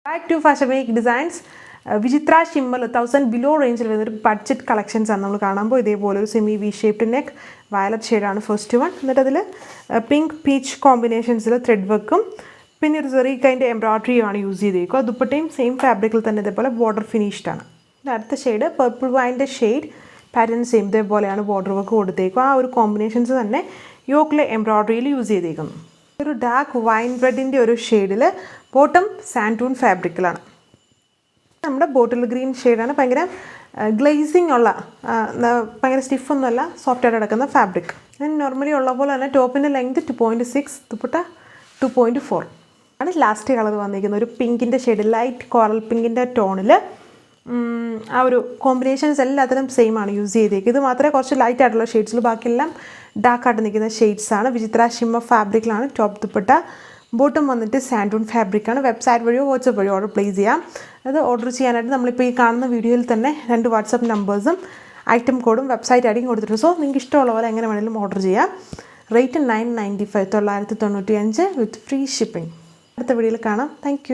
Back to fashion week designs. വിചിത്ര ഷിമ്മൽ 1000 below റേഞ്ചിൽ വരുന്നൊരു ബഡ്ജറ്റ് കളക്ഷൻസ് ആണ് നമ്മൾ കാണുമ്പോൾ. ഇതേപോലെ ഒരു semi V shaped neck, violet ഷെയ്ഡാണ് ഫസ്റ്റ് വൺ. എന്നിട്ട് അതിൽ പിങ്ക് പീച്ച് കോമ്പിനേഷൻസിൽ ത്രെഡ് വർക്കും പിന്നെ ഒരു ചെറിയ കൈൻ്റെ എംബ്രോയ്ഡറിയുമാണ് യൂസ് ചെയ്തേക്കുക. ദുപ്പട്ടയും സെയിം ഫാബ്രിക്കിൽ തന്നെ ഇതേപോലെ ബോർഡർ ഫിനിഷ്ഡാണ്. അടുത്ത ഷെയ്ഡ് പർപ്പിൾ വൈൻ്റെ ഷെയ്ഡ്, പാറ്റേൺ സെയിം ഇതേപോലെയാണ് ബോർഡർ വർക്ക് കൊടുത്തേക്കുക. ആ ഒരു കോമ്പിനേഷൻസ് തന്നെ യോക്കിലെ എംബ്രോയ്ഡറിയിൽ യൂസ് ചെയ്തേക്കുന്നു. ഒരു ഡാർക്ക് വൈൻ റെഡിൻ്റെ ഒരു ഷെയ്ഡിൽ ബോട്ടം സാൻഡൂൺ ഫാബ്രിക്കിലാണ്. നമ്മുടെ ബോട്ടിൽ ഗ്രീൻ ഷെയ്ഡാണ്. ഭയങ്കര ഗ്ലേസിങ് ഉള്ള, ഭയങ്കര സ്റ്റിഫൊന്നുമല്ല, സോഫ്റ്റായിട്ട് കിടക്കുന്ന ഫാബ്രിക്. നോർമലി ഉള്ള പോലെ തന്നെ ടോപ്പിൻ്റെ ലെങ്ത് 2.6, ദുപ്പട്ട 2.4 ആണ്. ലാസ്റ്റ് കളർ വന്നിരിക്കുന്നത് ഒരു പിങ്കിൻ്റെ ഷെയ്ഡ്, ലൈറ്റ് കോറൽ പിങ്കിൻ്റെ ടോണിൽ. ആ ഒരു കോമ്പിനേഷൻസ് എല്ലാത്തിനും സെയിം ആണ് യൂസ് ചെയ്തേക്കുന്നത്. ഇത് മാത്രമേ കുറച്ച് ലൈറ്റ് ആയിട്ടുള്ള ഷെയ്ഡ്സിൽ, ബാക്കിയെല്ലാം ഡാർക്കായിട്ട് നിൽക്കുന്ന ഷെയ്ഡ്സാണ്. വിചിത്ര ഷിമ്മർ ഫാബ്രിക്കിലാണ് ടോപ്പ്, ദുപ്പട്ട. ബോട്ടം വന്നിട്ട് സാൻഡൂൺ ഫാബ്രിക്കാണ്. വെബ്സൈറ്റ് വഴിയോ വാട്സപ്പ് വഴിയോ ഓർഡർ പ്ലേസ് ചെയ്യാം. അത് ഓർഡർ ചെയ്യാനായിട്ട് നമ്മളിപ്പോൾ ഈ കാണുന്ന വീഡിയോയിൽ തന്നെ 2 വാട്സപ്പ് നമ്പേഴ്സും ഐറ്റം കോഡും വെബ്സൈറ്റ് ഐഡിയും കൊടുത്തിട്ടുണ്ട്. സോ നിങ്ങൾക്ക് ഇഷ്ടമുള്ള പോലെ എങ്ങനെ വേണമെങ്കിലും ഓർഡർ ചെയ്യാം. റേറ്റ് 995, 995 വിത്ത് ഫ്രീ ഷിപ്പിംഗ്. അടുത്ത വീഡിയോയിൽ കാണാം. താങ്ക്